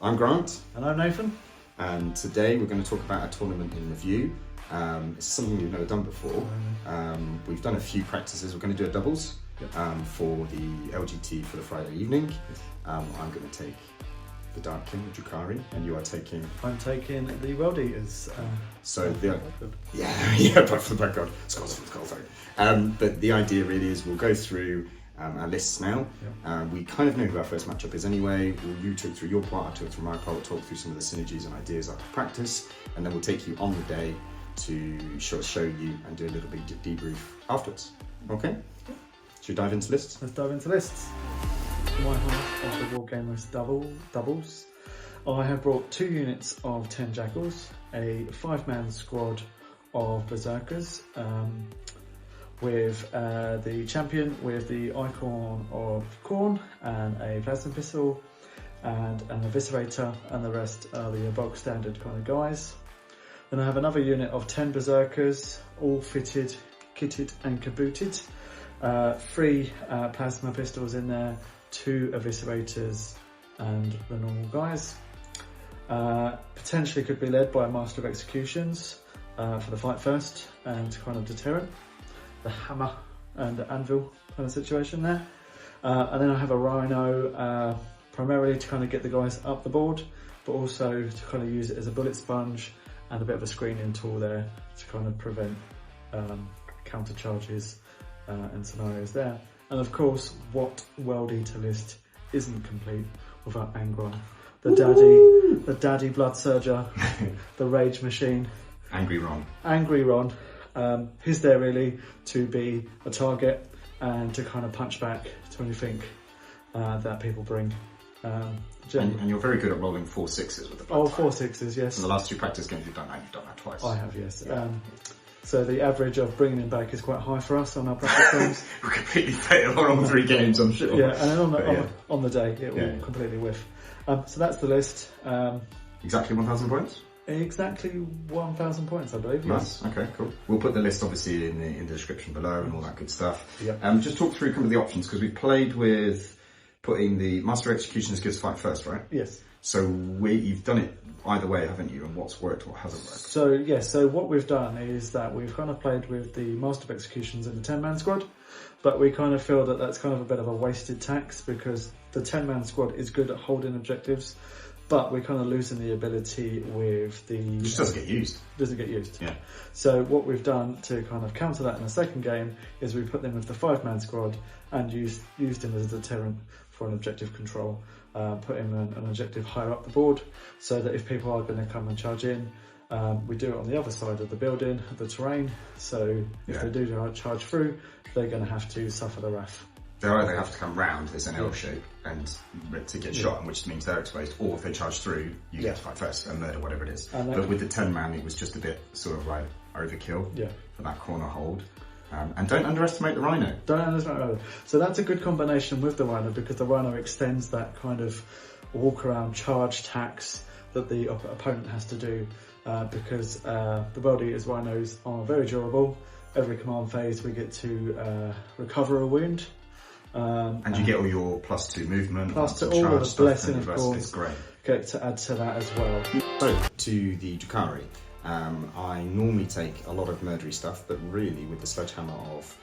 I'm Grant. And I'm Nathan. And today we're going to talk about a tournament in review. It's something we've never done before. We've done a few practices. We're going to do a doubles for the LGT for the Friday evening. I'm going to take the Dark King, the Drukhari, and you are taking... I'm taking the World Eaters. So the... Yeah, but for the background. But the idea really is we'll go through our lists now. We kind of know who our first matchup is anyway. You talk through your part, I talk through my part, we'll talk through some of the synergies and ideas after practice, and then we'll take you on the day to show you and do a little bit debrief afterwards. Okay? Should we dive into lists? Let's dive into lists. My half of the Wargamers doubles. I have brought 2 units of 10 Jakhals, a 5-man squad of Berzerkers, with the champion with the Icon of Khorne and a plasma pistol and an eviscerator, and the rest are the bog standard kind of guys. Then I have another unit of 10 Berzerkers, all fitted, kitted and cabooted. 3 plasma pistols in there, 2 eviscerators and the normal guys. Potentially could be led by a Master of Executions for the fight first and kind of deterrent. The hammer and the anvil kind of situation there. And then I have a rhino primarily to kind of get the guys up the board, but also to kind of use it as a bullet sponge and a bit of a screening tool there to kind of prevent counter charges and scenarios there. And of course, what World Eater list isn't complete without Angron, the daddy blood surger, the rage machine. Angry Ron. He's there really to be a target and to kind of punch back to anything that people bring. And you're very good at rolling 4 6s with the blood. Oh, 4 6s, yes. In the last 2 practice games you've done that twice. I have, yes. Yeah. So the average of bringing him back is quite high for us on our practice games. We completely fail on all 3 games, I'm sure. Yeah, and then on the day it will completely whiff. So that's the list. Exactly 1,000 points? Exactly 1,000 points, I believe. Nice. Yes. Okay, cool. We'll put the list obviously in the description below and all that good stuff. Yep. Just talk through kind of the options, because we've played with putting the Master Executioners gives fight first, right? Yes. So you've done it either way, haven't you? And what's worked, what hasn't worked? So what we've done is that we've kind of played with the Master of Executions in the 10-man squad, but we kind of feel that that's kind of a bit of a wasted tax, because the 10-man squad is good at holding objectives, but we're kind of losing the ability with the... It just doesn't get used. Doesn't get used. Yeah. So what we've done to kind of counter that in the second game is we put them with the 5-man squad and used him as a deterrent for an objective control. Put him an objective higher up the board, so that if people are going to come and charge in, we do it on the other side of the building, the terrain. So if they do charge through, they're going to have to suffer the wrath. They either have to come round as an L shape and to get shot, which means they're exposed, or if they charge through, you get to fight first and murder, whatever it is. But with the 10-man, it was just a bit sort of like overkill for that corner hold. And don't underestimate the rhino. Don't underestimate the rhino. So that's a good combination with the rhino, because the rhino extends that kind of walk around charge tax that the opponent has to do, because the World Eaters rhinos are very durable. Every command phase we get to recover a wound. And you get all your +2 movement, plus to all of the blessing, of course. It's great. Get to add to that as well. So to the Drukhari, I normally take a lot of murdery stuff, but really with the sledgehammer of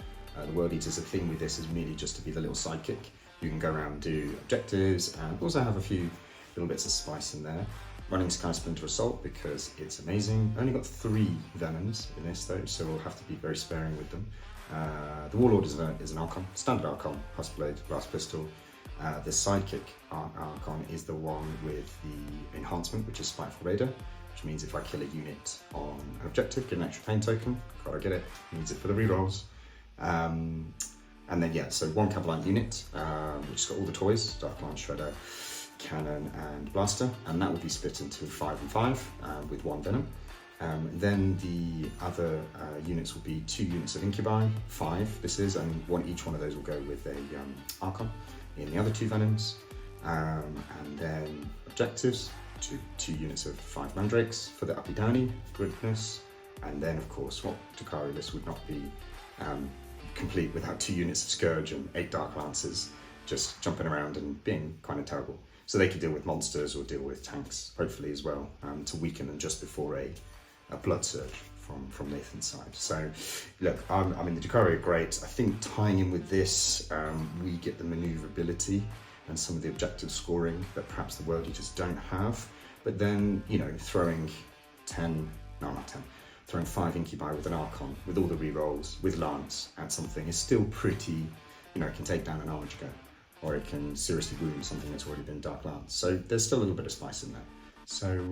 the World Eaters, the thing with this is merely just to be the little sidekick. You can go around and do objectives and also have a few little bits of spice in there. Running Sky Splinter Assault because it's amazing. Only got 3 venoms in this though, so we'll have to be very sparing with them. The Warlord is an Archon, standard Archon, blade, glass pistol. The sidekick Archon is the one with the enhancement, which is Spiteful Raider, which means if I kill a unit on an objective, get an extra pain token. Gotta get it, needs it for the rerolls. And then so 1 Cavalry unit, which has got all the toys, Dark Lance, Shredder, Cannon and Blaster, and that will be split into 5 and 5 with 1 Venom. Then the other units will be 2 units of Incubi, 5 this is, and each one of those will go with a Archon in the other 2 Venoms. And then objectives, 2 units of 5 Mandrakes for the uppy downy, goodness. And then of course, what Drukhari list would not be complete without 2 units of Scourge and 8 Dark Lances just jumping around and being kind of terrible. So they could deal with monsters or deal with tanks, hopefully as well, to weaken them just before a blood surge from Nathan's side. So look, I mean the Drukhari are great. I think tying in with this, we get the maneuverability and some of the objective scoring that perhaps the World Eaters don't have. But then, you know, throwing 5 Incubi with an Archon, with all the rerolls, with Lance at something is still pretty, you know, it can take down an Arge Go, or it can seriously wound something that's already been Dark Lance. So there's still a little bit of spice in there. So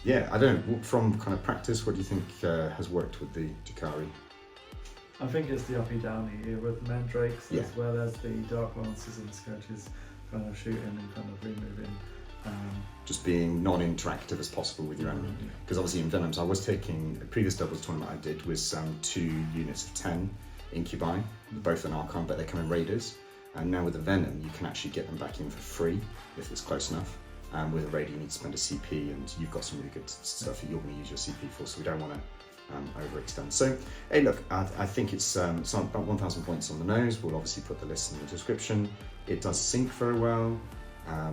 yeah, I don't know, from kind of practice, what do you think has worked with the Drukhari? I think it's the uppy downy with the mandrakes, as well as the dark lances and scourges, kind of shooting and kind of removing. Just being non-interactive as possible with your enemy. Because obviously in Venoms, I was taking, the previous doubles tournament I did was 2 units of 10 Incubi, both an Archon, but they come in Raiders. And now with the Venom, you can actually get them back in for free if it's close enough. With a Raider, you need to spend a CP, and you've got some really good stuff that you're going to use your CP for, so we don't want to overextend. So, hey, look, I think it's about 1,000 points on the nose. We'll obviously put the list in the description. It does sync very well. I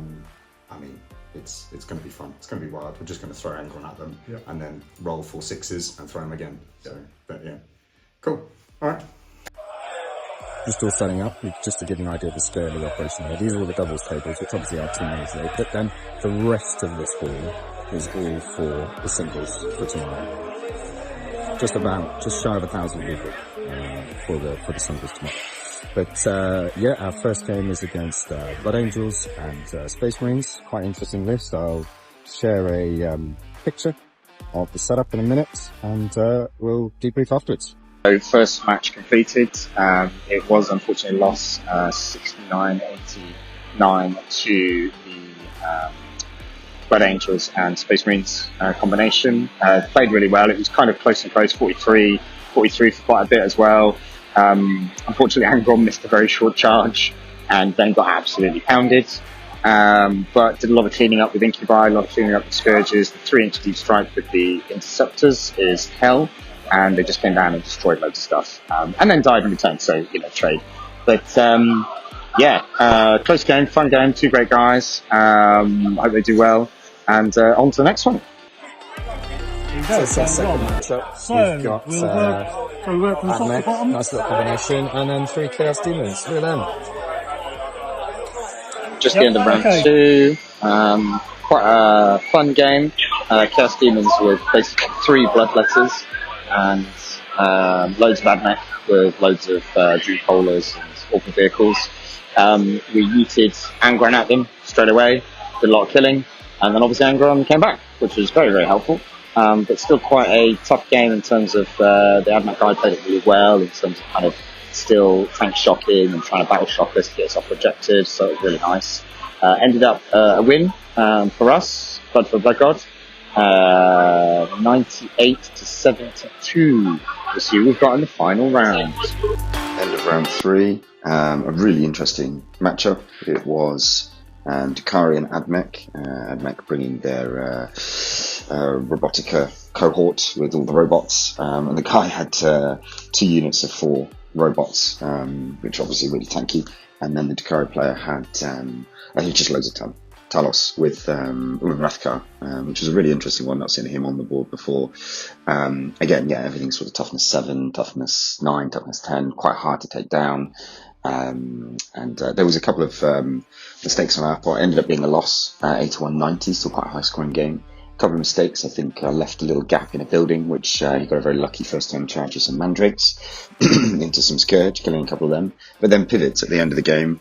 mean, it's going to be fun. It's going to be wild. We're just going to throw Angron at them and then roll 4 6s and throw them again. So, but yeah, cool. All right. Just all setting up, just to give you an idea of the scale of the operation here. These are all the doubles tables, which obviously are 2 minutes late, but then the rest of this hall is all for the singles for tomorrow. Just shy of 1,000 people for the singles tomorrow. But yeah, our first game is against Blood Angels and Space Marines. Quite interesting list. I'll share a picture of the setup in a minute, and we'll debrief afterwards. So first match completed. It was unfortunately a loss, 69-89 to the Blood Angels and Space Marines combination. Played really well. It was kind of close and close, 43 for quite a bit as well. Unfortunately, Angron missed a very short charge and then got absolutely pounded. But did a lot of cleaning up with Incubi, a lot of cleaning up with Scourges. The 3-inch deep strike with the Interceptors is hell. And they just came down and destroyed loads of stuff, and then died in return. So trade. But yeah, close game, fun game. 2 great guys. I hope they do well. And on to the next one. So second matchup. We've got Admech, nice little combination, and then 3 Chaos Demons. Look at them. Just the end of round 2. Quite a fun game. Chaos Demons with basically 3 bloodletters. And loads of Admech with loads of Jakhals and awful vehicles. We yeeted Angron at them straight away, did a lot of killing, and then obviously Angron came back, which was very, very helpful. But still quite a tough game in terms of the Admech guy played it really well, in terms of kind of still tank shocking and trying to battle shock us to get us off objectives, so it was really nice. Ended up a win for us, Blood for Blood God. 98-72. We'll see who we've got in the final round. End of round 3. A really interesting matchup. It was Drukhari and Admech. Admech bringing their Robotica cohort with all the robots, and the guy had 2 units of 4 robots, which obviously really tanky. And then the Drukhari player had, I think, just loads of Talos with Wrathkar, which was a really interesting one. Not seen him on the board before. Again, yeah, everything's sort of toughness 7, toughness 9, toughness 10, quite hard to take down. And there was a couple of mistakes on our part. It ended up being a loss, 81-90, still quite a high scoring game. A couple of mistakes, I think, left a little gap in a building, which he got a very lucky first time charge of some mandrakes into some Scourge, killing a couple of them. But then pivots at the end of the game.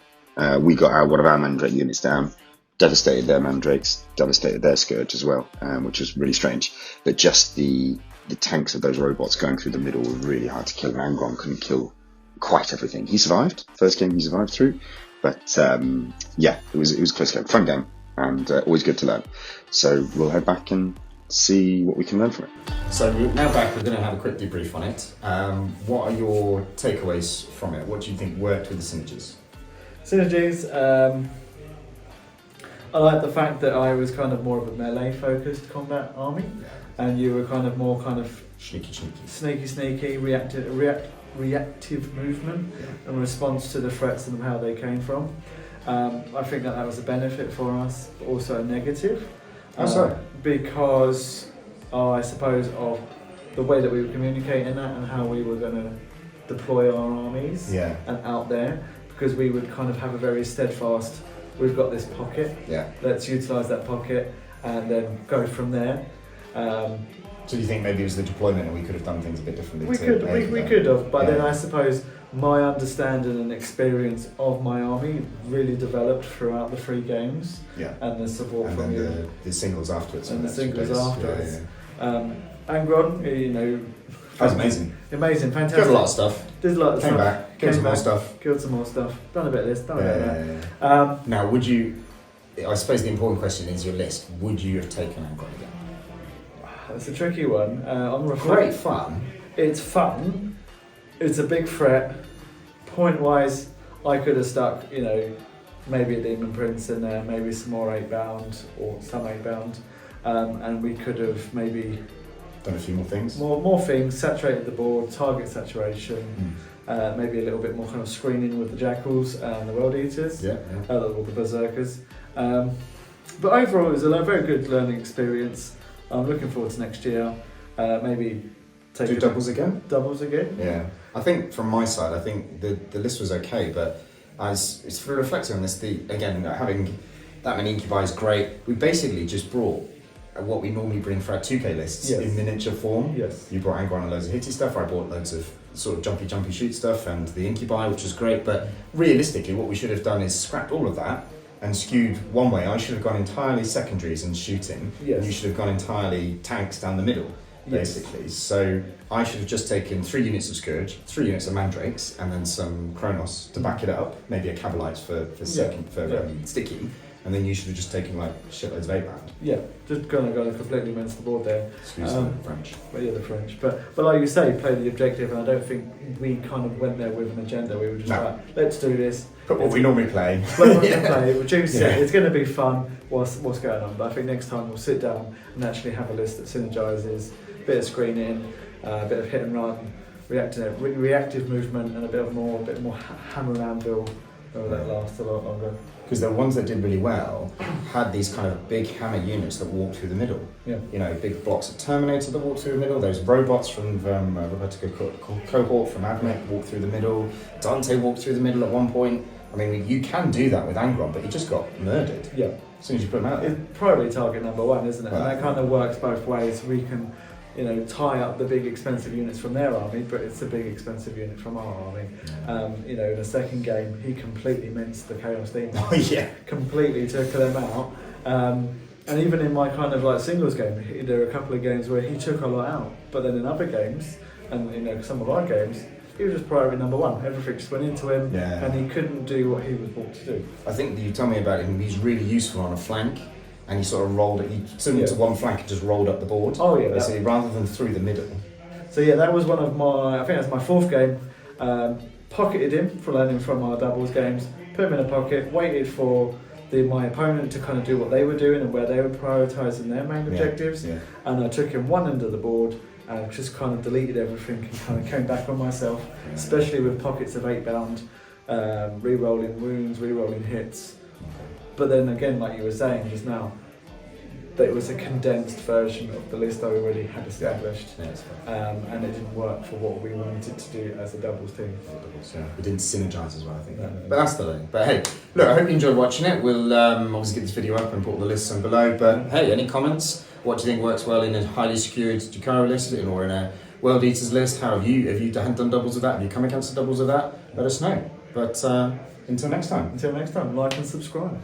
We got one of our mandrake units down. Devastated their mandrakes, devastated their Scourge as well, which was really strange. But just the tanks of those robots going through the middle were really hard to kill, and Angron couldn't kill quite everything. He survived. First game he survived through. But yeah, it was a close game. Fun game, and always good to learn. So we'll head back and see what we can learn from it. So now back, we're going to have a quick debrief on it. What are your takeaways from it? What do you think worked with the synergies? Synergies, I like the fact that I was kind of more of a melee focused combat army, and you were kind of more kind of sneaky, reactive movement in response to the threats and how they came from. I think that was a benefit for us, but also a negative. How so? Because I suppose of the way that we were communicating that and how we were going to deploy our armies and out there, because we would kind of have a very steadfast, we've got this pocket, let's utilise that pocket and then go from there. So do you think maybe it was the deployment and we could have done things a bit differently? We could have, but then I suppose my understanding and experience of my army really developed throughout the 3 games. And the support from you. The singles afterwards. And the singles afterwards. Angron, you know. That was amazing. Amazing, fantastic. Did a lot of stuff. Did a lot of Came stuff. back, killed some more stuff. Killed some more stuff. Done a bit of this, done a bit of that. Now, would you, I suppose the important question is your list, would you have taken Angron again? It's a tricky one. Great fun. It's fun. It's a big threat. Point-wise, I could have stuck, you know, maybe a Demon Prince in there, maybe some more 8-bound or some 8-bound, and we could have maybe done a few more things. More things, saturated the board, target saturation, maybe a little bit more kind of screening with the Jakhals and the World Eaters, or the Berzerkers. But overall, it was a very good learning experience. I'm looking forward to next year. Maybe take do doubles again. Doubles again. Yeah, I think from my side, I think the list was okay, but it's for reflecting on this. Again, having that many incubi is great. We basically just brought what we normally bring for our 2K lists in miniature form. You brought Angron and loads of hitty stuff. I brought loads of sort of jumpy shoot stuff and the incubi, which was great. But realistically, what we should have done is scrapped all of that and skewed one way. I should have gone entirely secondaries and shooting. And you should have gone entirely tanks down the middle, basically. So I should have just taken 3 units of Scourge, 3 units of Mandrakes, and then some Kronos to back it up. Maybe a Cabalites for sticky. And then you should have just taken like shitloads of 8-bound. Just gonna completely mince the board there. Excuse the French. But the French. But like you say, play the objective, and I don't think we kind of went there with an agenda. We were just like, let's do this. But what we normally play. Reduce it. It's going to be fun. What's going on? But I think next time we'll sit down and actually have a list that synergises, a bit of screening, a bit of hit and run, reactive movement, and a bit more hammer and anvil. That lasts a lot longer. Because the ones that did really well had these kind of big hammer units that walked through the middle. You know, big blocks of Terminator that walked through the middle. Those robots from Robotica cohort from Admech walked through the middle. Dante walked through the middle at one point. I mean, you can do that with Angron, but he just got murdered. As soon as you put him out there. It's probably target number 1, isn't it? And that kind of works both ways. We can, you know, tie up the big expensive units from their army, but it's a big expensive unit from our army. You know, in the second game, he completely minced the Chaos Demons. Completely took them out. And even in my kind of like singles game, there are a couple of games where he took a lot out. But then in other games, and you know, some of our games, he was just priority number 1. Everything just went into him, and he couldn't do what he was brought to do. I think you told me about him. He's really useful on a flank. And he sort of rolled it, he took him to one flank and just rolled up the board. Basically, rather than through the middle. So that was one of my, I think that's my 4th game. Pocketed him for learning from our doubles games, put him in a pocket, waited for my opponent to kind of do what they were doing and where they were prioritising their main objectives. And I took him one end of the board and just kind of deleted everything and kind of came back on myself, especially with pockets of 8-bound, re-rolling wounds, re-rolling hits. But then again, like you were saying just now, that it was a condensed version of the list I already had established, and it didn't work for what we wanted to do as a doubles team. We didn't synergise as well, I think. But that's the thing. But hey, look, I hope you enjoyed watching it. We'll obviously get this video up and put all the lists on below. But hey, any comments? What do you think works well in a highly skewed Drukhari list or in a World Eaters list? How have you done doubles of that? Have you come against the doubles of that? Let us know. But until next time. Until next time, like and subscribe.